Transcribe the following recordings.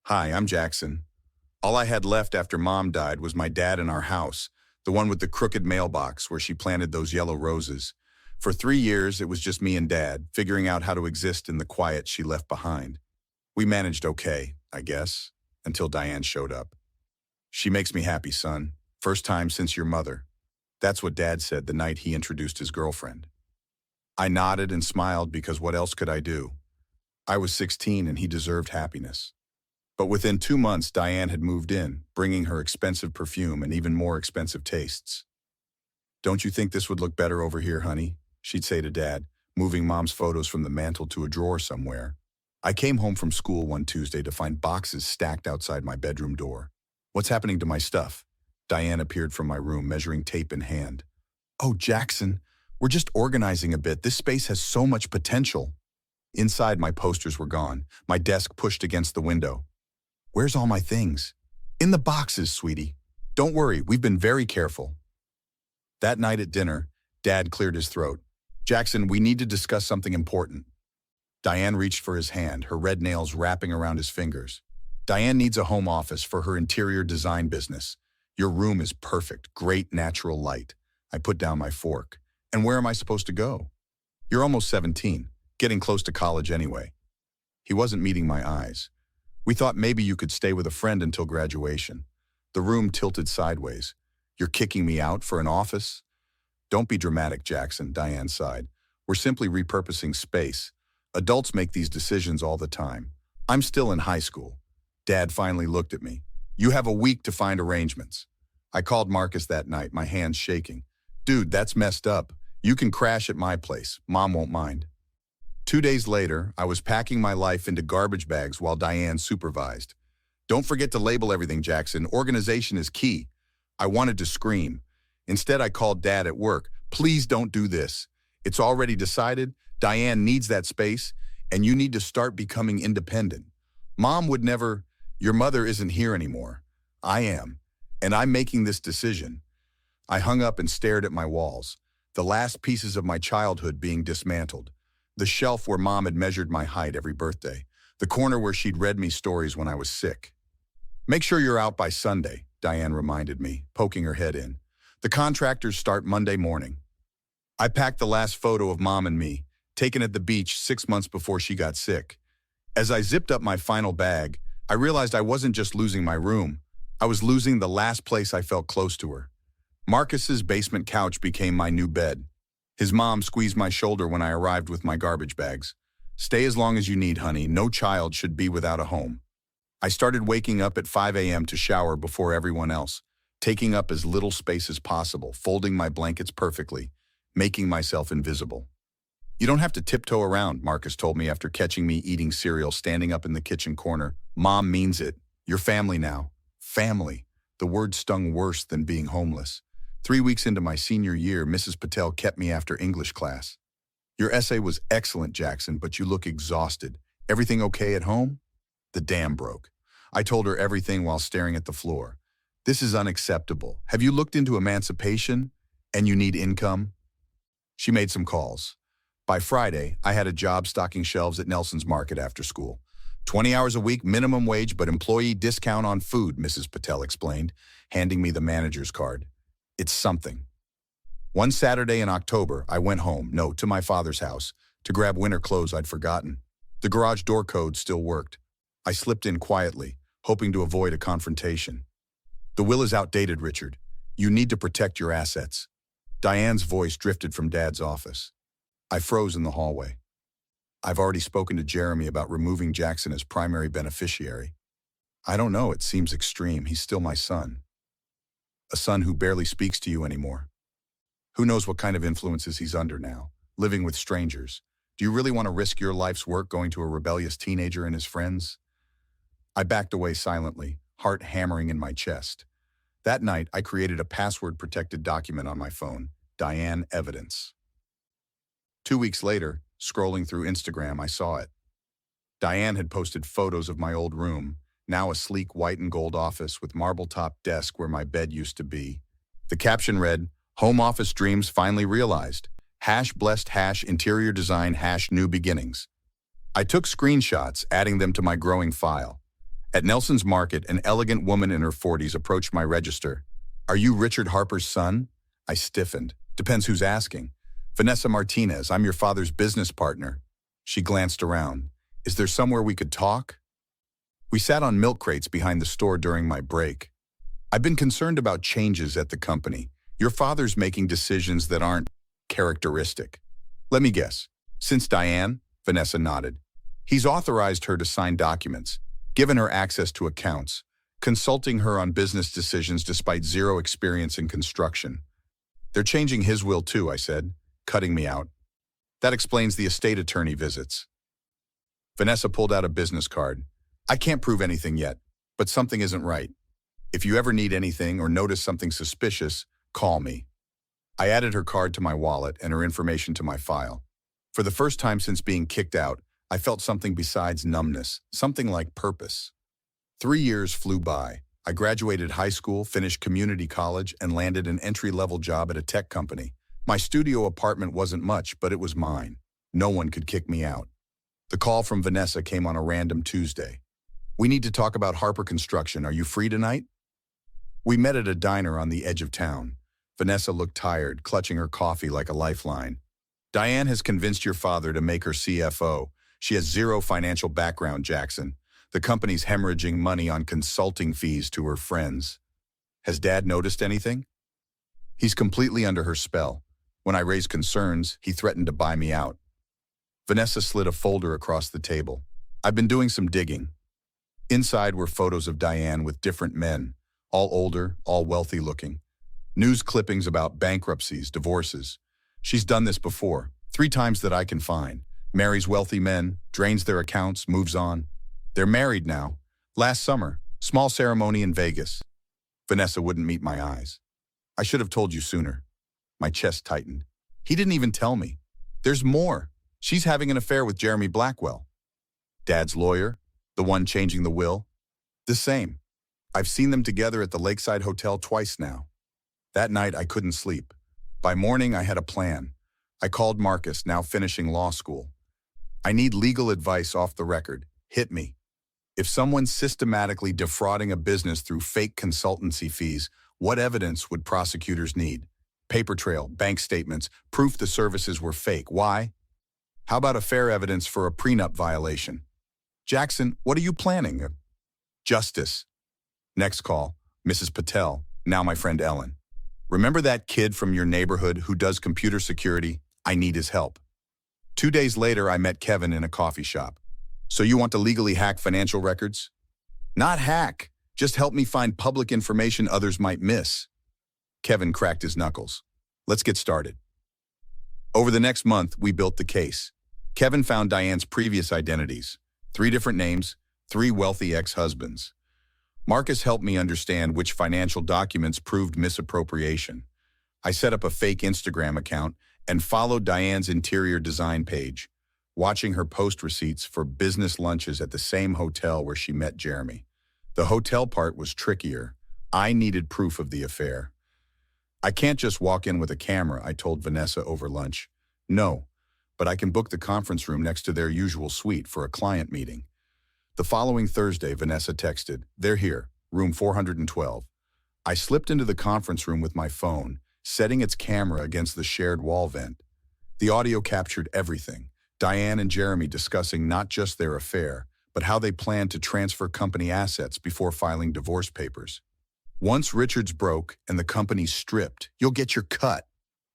Hi, I'm Jackson. All I had left after Mom died was my dad in our house, the one with the crooked mailbox where she planted those yellow roses. For 3 years, it was just me and Dad, figuring out how to exist in the quiet she left behind. We managed okay, I guess, until Diane showed up. She makes me happy, son. First time since your mother. That's what Dad said the night he introduced his girlfriend. I nodded and smiled because what else could I do? I was 16 and he deserved happiness. But within 2 months, Diane had moved in, bringing her expensive perfume and even more expensive tastes. Don't you think this would look better over here, honey? She'd say to Dad, moving Mom's photos from the mantel to a drawer somewhere. I came home from school one Tuesday to find boxes stacked outside my bedroom door. What's happening to my stuff? Diane appeared from my room, measuring tape in hand. Oh, Jackson, we're just organizing a bit. This space has so much potential. Inside, my posters were gone, my desk pushed against the window. Where's all my things? In the boxes, sweetie. Don't worry, we've been very careful. That night at dinner, Dad cleared his throat. Jackson, we need to discuss something important. Diane reached for his hand, her red nails wrapping around his fingers. Diane needs a home office for her interior design business. Your room is perfect, great natural light. I put down my fork. And where am I supposed to go? You're almost 17, getting close to college anyway. He wasn't meeting my eyes. We thought maybe you could stay with a friend until graduation. The room tilted sideways. You're kicking me out for an office? Don't be dramatic, Jackson, Diane sighed. We're simply repurposing space. Adults make these decisions all the time. I'm still in high school. Dad finally looked at me. You have a week to find arrangements. I called Marcus that night, my hands shaking. Dude, that's messed up. You can crash at my place. Mom won't mind. 2 days later, I was packing my life into garbage bags while Diane supervised. Don't forget to label everything, Jackson. Organization is key. I wanted to scream. Instead, I called Dad at work. Please don't do this. It's already decided. Diane needs that space, and you need to start becoming independent. Mom would never. Your mother isn't here anymore. I am, and I'm making this decision. I hung up and stared at my walls, the last pieces of my childhood being dismantled. The shelf where Mom had measured my height every birthday. The corner where she'd read me stories when I was sick. Make sure you're out by Sunday, Diane reminded me, poking her head in. The contractors start Monday morning. I packed the last photo of Mom and me, taken at the beach 6 months before she got sick. As I zipped up my final bag, I realized I wasn't just losing my room. I was losing the last place I felt close to her. Marcus's basement couch became my new bed. His mom squeezed my shoulder when I arrived with my garbage bags. Stay as long as you need, honey. No child should be without a home. I started waking up at 5 a.m. to shower before everyone else, taking up as little space as possible, folding my blankets perfectly, making myself invisible. You don't have to tiptoe around, Marcus told me after catching me eating cereal standing up in the kitchen corner. Mom means it. You're family now. Family. The word stung worse than being homeless. 3 weeks into my senior year, Mrs. Patel kept me after English class. Your essay was excellent, Jackson, but you look exhausted. Everything okay at home? The dam broke. I told her everything while staring at the floor. This is unacceptable. Have you looked into emancipation? And you need income? She made some calls. By Friday, I had a job stocking shelves at Nelson's Market after school. 20 hours a week, minimum wage, but employee discount on food, Mrs. Patel explained, handing me the manager's card. It's something. One Saturday in October, I went home, to my father's house, to grab winter clothes I'd forgotten. The garage door code still worked. I slipped in quietly, hoping to avoid a confrontation. The will is outdated, Richard. You need to protect your assets. Diane's voice drifted from Dad's office. I froze in the hallway. I've already spoken to Jeremy about removing Jackson as primary beneficiary. I don't know, it seems extreme. He's still my son. A son who barely speaks to you anymore. Who knows what kind of influences he's under now, living with strangers. Do you really want to risk your life's work going to a rebellious teenager and his friends? I backed away silently, heart hammering in my chest. That night, I created a password-protected document on my phone, Diane Evidence. 2 weeks later, scrolling through Instagram, I saw it. Diane had posted photos of my old room, now a sleek white and gold office with marble-top desk where my bed used to be. The caption read, Home office dreams finally realized. #blessed #interior design #new beginnings. I took screenshots, adding them to my growing file. At Nelson's Market, an elegant woman in her 40s approached my register. "Are you Richard Harper's son?" I stiffened. "Depends who's asking." "Vanessa Martinez, I'm your father's business partner." She glanced around. "Is there somewhere we could talk?" We sat on milk crates behind the store during my break. "I've been concerned about changes at the company. Your father's making decisions that aren't characteristic." "Let me guess. Since Diane?" Vanessa nodded. "He's authorized her to sign documents, given her access to accounts, consulting her on business decisions despite zero experience in construction." "They're changing his will too," I said, cutting me out. "That explains the estate attorney visits." Vanessa pulled out a business card. "I can't prove anything yet, but something isn't right. If you ever need anything or notice something suspicious, call me." I added her card to my wallet and her information to my file. For the first time since being kicked out, I felt something besides numbness, something like purpose. 3 years flew by. I graduated high school, finished community college, and landed an entry-level job at a tech company. My studio apartment wasn't much, but it was mine. No one could kick me out. The call from Vanessa came on a random Tuesday. "We need to talk about Harper Construction. Are you free tonight?" We met at a diner on the edge of town. Vanessa looked tired, clutching her coffee like a lifeline. "Diane has convinced your father to make her CFO. She has zero financial background, Jackson. The company's hemorrhaging money on consulting fees to her friends. Has Dad noticed anything?" "He's completely under her spell. When I raised concerns, he threatened to buy me out." Vanessa slid a folder across the table. "I've been doing some digging." Inside were photos of Diane with different men, all older, all wealthy looking. News clippings about bankruptcies, divorces. She's done this before, 3 times that I can find. Marries wealthy men, drains their accounts, moves on. They're married now. Last summer, small ceremony in Vegas. Vanessa wouldn't meet my eyes. "I should have told you sooner." My chest tightened. "He didn't even tell me. There's more. She's having an affair with Jeremy Blackwell." "Dad's lawyer? The one changing the will?" "The same. I've seen them together at the Lakeside Hotel twice now." That night I couldn't sleep. By morning I had a plan. I called Marcus, now finishing law school. "I need legal advice off the record. Hit me. If someone's systematically defrauding a business through fake consultancy fees, what evidence would prosecutors need? Paper trail, bank statements, proof the services were fake. Why? How about a fair evidence for a prenup violation? Jackson, what are you planning?" "Justice." Next call, Mrs. Patel, now my friend Ellen. "Remember that kid from your neighborhood who does computer security? I need his help." 2 days later, I met Kevin in a coffee shop. "So you want to legally hack financial records?" "Not hack. Just help me find public information others might miss." Kevin cracked his knuckles. "Let's get started." Over the next month, we built the case. Kevin found Diane's previous identities, 3 different names, 3 wealthy ex-husbands. Marcus helped me understand which financial documents proved misappropriation. I set up a fake Instagram account and followed Diane's interior design page, watching her post receipts for business lunches at the same hotel where she met Jeremy. The hotel part was trickier. I needed proof of the affair. "I can't just walk in with a camera," I told Vanessa over lunch. "No, but I can book the conference room next to their usual suite for a client meeting." The following Thursday, Vanessa texted, "They're here, room 412. I slipped into the conference room with my phone, setting its camera against the shared wall vent. The audio captured everything. Diane and Jeremy discussing not just their affair, but how they planned to transfer company assets before filing divorce papers. "Once Richards broke and the company stripped, you'll get your cut,"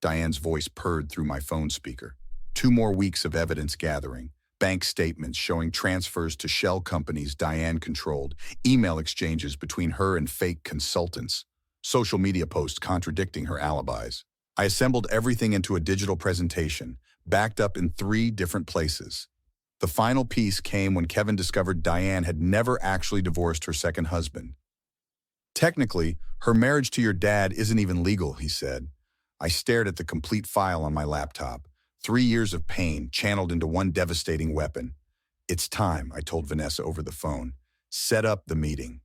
Diane's voice purred through my phone speaker. 2 more weeks of evidence gathering, bank statements showing transfers to shell companies Diane controlled, email exchanges between her and fake consultants, social media posts contradicting her alibis. I assembled everything into a digital presentation, backed up in 3 different places. The final piece came when Kevin discovered Diane had never actually divorced her second husband. "Technically, her marriage to your dad isn't even legal," he said. I stared at the complete file on my laptop. 3 years of pain channeled into one devastating weapon. "It's time," I told Vanessa over the phone. "Set up the meeting."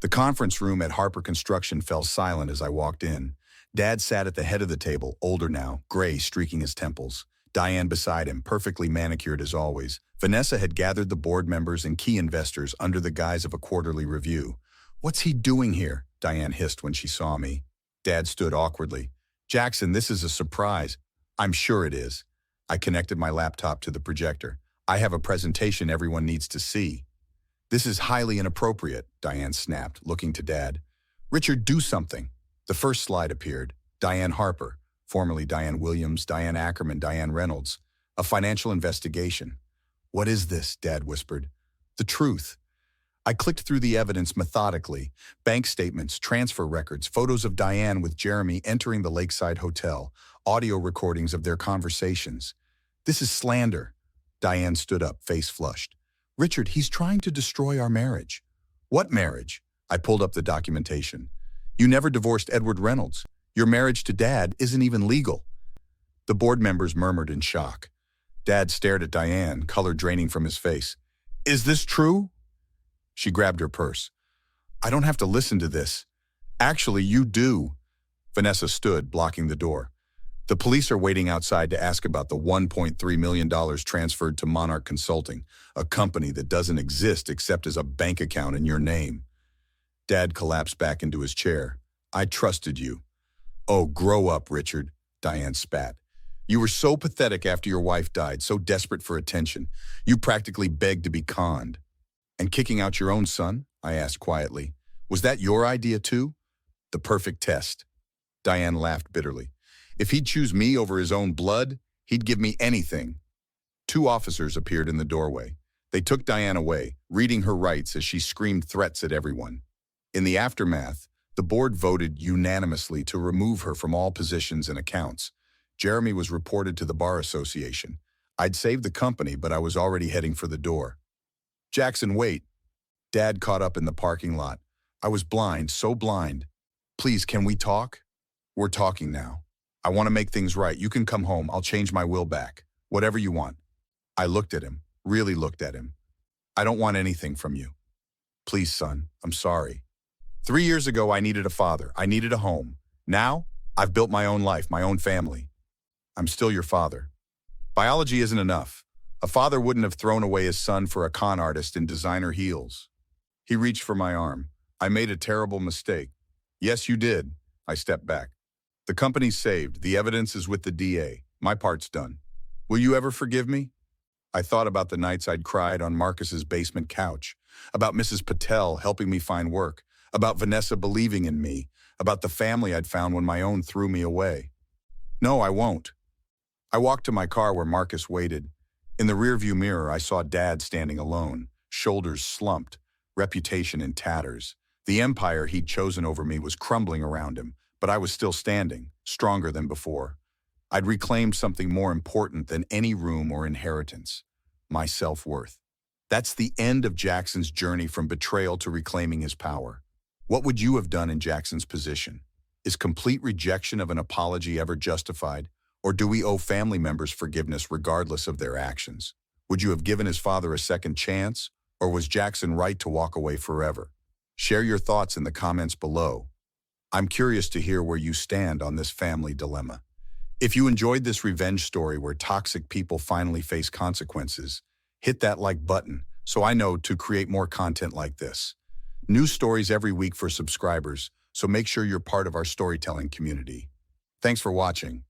The conference room at Harper Construction fell silent as I walked in. Dad sat at the head of the table, older now, gray streaking his temples. Diane beside him, perfectly manicured as always. Vanessa had gathered the board members and key investors under the guise of a quarterly review. "What's he doing here?" Diane hissed when she saw me. Dad stood awkwardly. "Jackson, this is a surprise." "I'm sure it is." I connected my laptop to the projector. "I have a presentation everyone needs to see." "This is highly inappropriate," Diane snapped, looking to Dad. "Richard, do something." The first slide appeared. Diane Harper, formerly Diane Williams, Diane Ackerman, Diane Reynolds. A financial investigation. "What is this?" Dad whispered. "The truth." I clicked through the evidence methodically. Bank statements, transfer records, photos of Diane with Jeremy entering the Lakeside Hotel, audio recordings of their conversations. "This is slander." Diane stood up, face flushed. "Richard, he's trying to destroy our marriage." "What marriage?" I pulled up the documentation. "You never divorced Edward Reynolds. Your marriage to Dad isn't even legal." The board members murmured in shock. Dad stared at Diane, color draining from his face. "Is this true?" She grabbed her purse. "I don't have to listen to this." "Actually, you do." Vanessa stood, blocking the door. "The police are waiting outside to ask about the $1.3 million transferred to Monarch Consulting, a company that doesn't exist except as a bank account in your name." Dad collapsed back into his chair. "I trusted you." "Oh, grow up, Richard," Diane spat. "You were so pathetic after your wife died, so desperate for attention. You practically begged to be conned." "And kicking out your own son?" I asked quietly. "Was that your idea too?" "The perfect test." Diane laughed bitterly. "If he'd choose me over his own blood, he'd give me anything." Two officers appeared in the doorway. They took Diane away, reading her rights as she screamed threats at everyone. In the aftermath, the board voted unanimously to remove her from all positions and accounts. Jeremy was reported to the Bar Association. I'd saved the company, but I was already heading for the door. "Jackson, wait." Dad caught up in the parking lot. "I was blind, so blind. Please, can we talk?" "We're talking now. I want to make things right. You can come home. I'll change my will back. Whatever you want." I looked at him, really looked at him. "I don't want anything from you." "Please, son, I'm sorry. 3 years ago, I needed a father. I needed a home. Now, I've built my own life, my own family. I'm still your father. Biology isn't enough. A father wouldn't have thrown away his son for a con artist in designer heels." He reached for my arm. "I made a terrible mistake." "Yes, you did." I stepped back. "The company's saved. The evidence is with the DA. My part's done. Will you ever forgive me?" I thought about the nights I'd cried on Marcus's basement couch, about Mrs. Patel helping me find work, about Vanessa believing in me, about the family I'd found when my own threw me away. "No, I won't." I walked to my car where Marcus waited. In the rearview mirror, I saw Dad standing alone, shoulders slumped, reputation in tatters. The empire he'd chosen over me was crumbling around him, but I was still standing, stronger than before. I'd reclaimed something more important than any room or inheritance: my self-worth. That's the end of Jackson's journey from betrayal to reclaiming his power. What would you have done in Jackson's position? Is complete rejection of an apology ever justified? Or do we owe family members forgiveness regardless of their actions? Would you have given his father a second chance? Or was Jackson right to walk away forever? Share your thoughts in the comments below. I'm curious to hear where you stand on this family dilemma. If you enjoyed this revenge story where toxic people finally face consequences, hit that like button so I know to create more content like this. New stories every week for subscribers, so make sure you're part of our storytelling community. Thanks for watching.